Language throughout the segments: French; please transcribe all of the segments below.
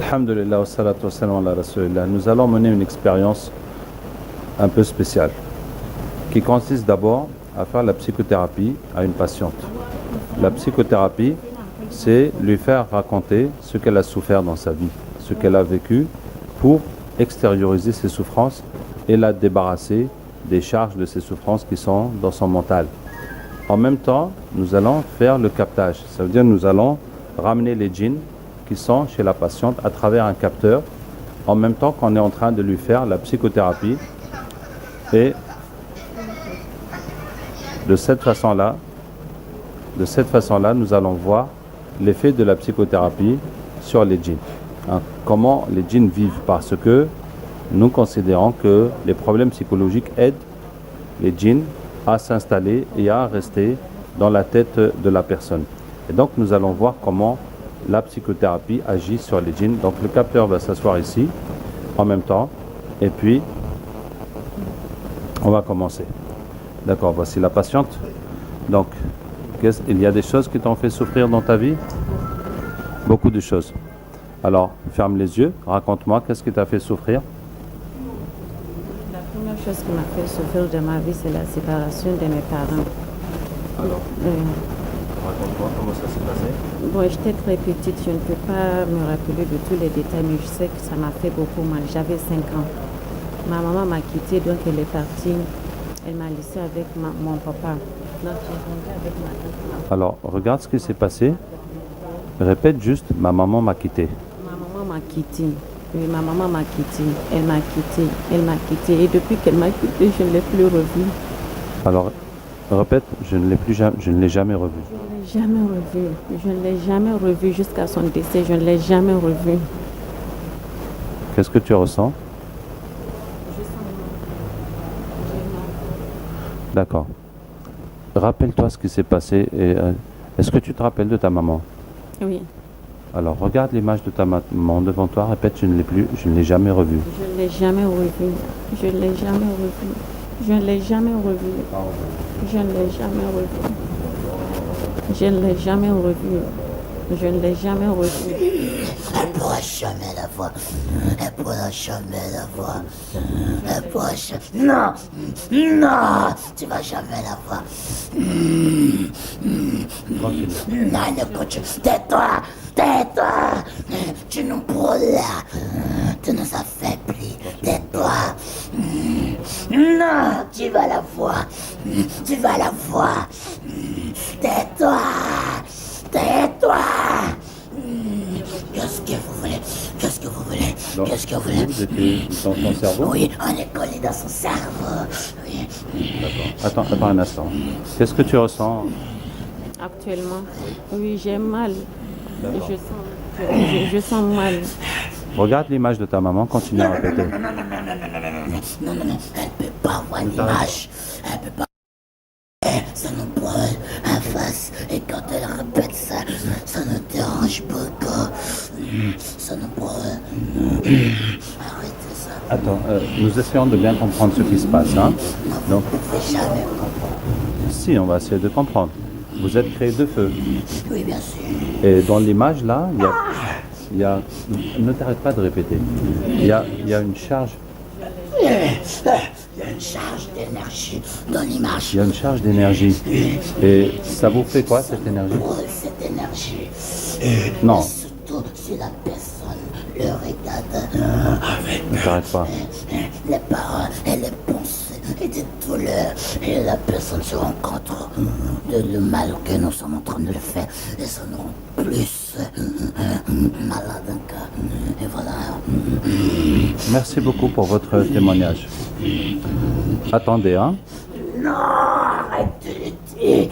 Alhamdulillah wa salatu wa salam ala rasulillah. Nous allons mener une expérience un peu spéciale qui consiste d'abord à faire la psychothérapie à une patiente. La psychothérapie, c'est lui faire raconter ce qu'elle a souffert dans sa vie, ce qu'elle a vécu pour extérioriser ses souffrances et la débarrasser des charges de ses souffrances qui sont dans son mental. En même temps, nous allons faire le captage. Ça veut dire que nous allons ramener les djinns qui sont chez la patiente à travers un capteur, en même temps qu'on est en train de lui faire la psychothérapie. Et de cette façon-là, nous allons voir l'effet de la psychothérapie sur les djinns. Comment les djinns vivent, parce que nous considérons que les problèmes psychologiques aident les djinns à s'installer et à rester dans la tête de la personne. Et donc nous allons voir comment la psychothérapie agit sur les djinns. Donc le capteur va s'asseoir ici en même temps et puis on va commencer. D'accord, voici la patiente. Donc, il y a des choses qui t'ont fait souffrir dans ta vie? Beaucoup de choses. Alors, ferme les yeux, raconte-moi, qu'est-ce qui t'a fait souffrir? La première chose qui m'a fait souffrir de ma vie, c'est la séparation de mes parents. Alors, raconte-moi comment ça s'est passé? Bon, j'étais très petite, je ne peux pas me rappeler de tous les détails, mais je sais que ça m'a fait beaucoup mal. J'avais 5 ans. Ma maman m'a quittée, donc elle est partie. Elle m'a laissée avec mon papa. Donc j'ai grandi avec ma tante. Alors, regarde ce qui s'est passé. Répète juste, ma maman m'a quitté. Ma maman m'a quitté. Oui, ma maman m'a quitté. Elle m'a quitté. Elle m'a quitté. Et depuis qu'elle m'a quitté, je ne l'ai plus revue. Alors, répète, je ne l'ai jamais revue. Je ne l'ai jamais revue. Je ne l'ai jamais revue jusqu'à son décès. Je ne l'ai jamais revue. Qu'est-ce que tu ressens? D'accord. Rappelle-toi ce qui s'est passé. Est-ce que tu te rappelles de ta maman? Oui. Alors, regarde l'image de ta maman devant toi. Répète, je ne l'ai jamais revue. Je ne l'ai jamais revue. Je ne l'ai jamais revue. Je ne l'ai jamais revue. Je ne l'ai jamais revue. Je ne l'ai jamais revue. Je ne l'ai jamais revue. Elle pourra jamais la voir. Elle pourra jamais la voir. Elle pourra jamais... Non! Non! Tu vas jamais la voir. Tranquille. Non, ne continue. Tais-toi! Tais-toi! Tu nous brûles. Tu nous affaiblis. Tais-toi! Non! Tu vas la voir. Tu vas la voir. Tais-toi! Tais-toi! Qu'est-ce que vous voulez? Qu'est-ce que vous voulez? Donc, Qu'est-ce que vous voulez? vous étiez dans ton cerveau? Oui, on est collé dans son cerveau. Oui. D'accord. Attends un instant. Qu'est-ce que tu ressens? Actuellement, oui, j'ai mal. D'accord. Je sens mal. Regarde l'image de ta maman, continue à répéter. Non, elle peut pas avoir l'image. Elle peut pas. Ça nous brûle en face. Et quand elle répète ça, ça nous dérange beaucoup. Ça nous brûle. Arrêtez ça. Attends, nous essayons de bien comprendre ce qui se passe. Hein? Donc, Vous pouvez jamais comprendre. si, on va essayer de comprendre. Vous êtes créé de feu. Oui, bien sûr. Et dans l'image, là, il y a... Ne t'arrête pas de répéter. Il y a une charge. Il y a une charge d'énergie dans l'image. Il y a une charge d'énergie. Et ça vous fait quoi, cette énergie? Brûle cette énergie. Non, Surtout si la personne le regarde avec ne t'arrête pas. les paroles et les pensées et des douleurs. Et la personne se rend compte de le mal que nous sommes en train de le faire. Et ça nous rend plus malade encore. Et voilà. Moi beaucoup pour votre témoignage. Attendez, hein? Non, arrête de le dire.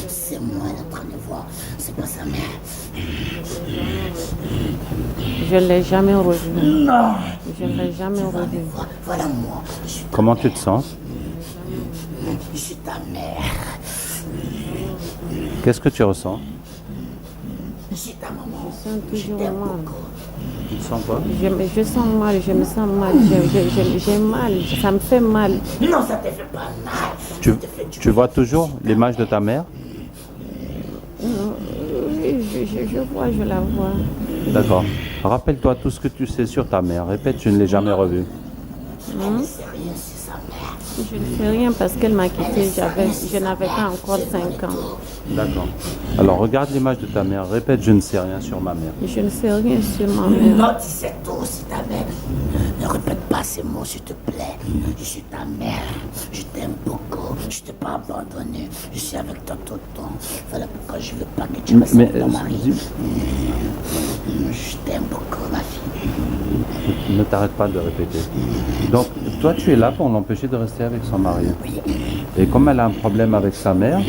C'est moi elle est en train de voir. C'est pas sa mère. Je ne l'ai jamais revue. Non. Je ne l'ai jamais revue. Voilà moi. Je suis ta Comment tu te sens? Je suis ta mère. Qu'est-ce que tu ressens? Je suis ta maman. Je sens toujours mal. Tu te sens quoi? Je sens mal, je me sens mal. J'ai mal, ça me fait mal. Non, ça te fait pas mal. Tu vois toujours l'image de ta mère? je vois, je la vois. D'accord. Rappelle-toi tout ce que tu sais sur ta mère. Répète, je ne l'ai jamais revue. Elle ne sait rien sur sa mère. Je ne sais rien parce qu'elle m'a quitté, je n'avais pas encore 5 ans. D'accord. Alors regarde l'image de ta mère. Répète, je ne sais rien sur ma mère. Je ne sais rien sur ma mère. Non, tu sais tout sur ta mère. Ne répète pas ces mots, s'il te plaît. Je suis ta mère. Je t'aime beaucoup. Je t'ai pas abandonné. Je suis avec toi tout le temps. Voilà pourquoi je veux pas que tu restes avec ton mari. Je t'aime beaucoup, ma fille. Ne t'arrête pas de répéter. Donc, toi, tu es là pour l'empêcher de rester avec son mari. Et comme elle a un problème avec sa mère,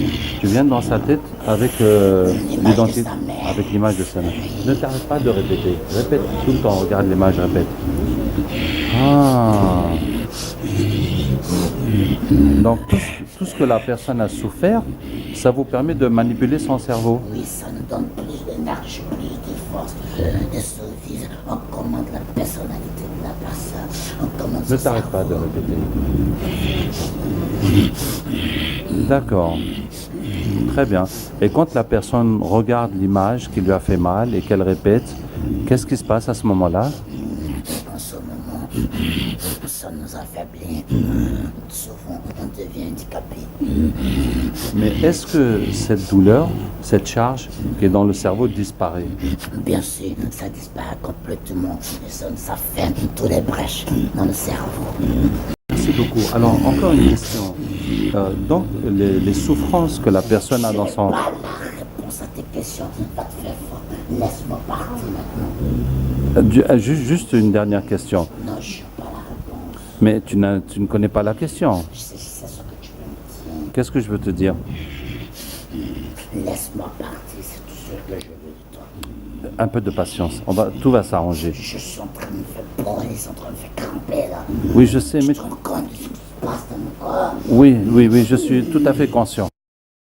tu viens dans sa tête avec l'identité, avec l'image de sa mère. Ne t'arrête pas de répéter. Répète tout le temps. Regarde l'image, répète. Ah. Donc, tout ce que la personne a souffert, ça vous permet de manipuler son cerveau. Oui, ça nous donne plus d'énergie, plus de force, de survivre. On commande la personnalité de la personne. On commande Ne son t'arrête cerveau. pas de répéter. D'accord. Très bien. Et quand la personne regarde l'image qui lui a fait mal et qu'elle répète, qu'est-ce qui se passe à ce moment-là? En ce moment, ça nous affaiblit. Souvent, on devient handicapé. Mais est-ce que cette douleur, cette charge qui est dans le cerveau disparaît? Bien sûr, ça disparaît complètement. Et ça ferme toutes les brèches dans le cerveau. Merci beaucoup. Alors, encore une question. Donc, les souffrances que la personne a dans son... Pas la réponse à tes questions. Va te faire fort. Laisse-moi partir maintenant. Juste une dernière question. Non, je n'ai pas la réponse. Mais tu ne connais pas la question. Je sais ce que tu peux me dire. Qu'est-ce que je veux te dire? Laisse-moi partir, c'est tout ce que je veux de toi. Un peu de patience. Tout va s'arranger. Je suis en train de me faire brûler, ils sont en train de me faire cramper là. Oui, je sais, mais... Tu te rends compte de ce qui se passe dans mon corps? Oui, je suis tout à fait conscient.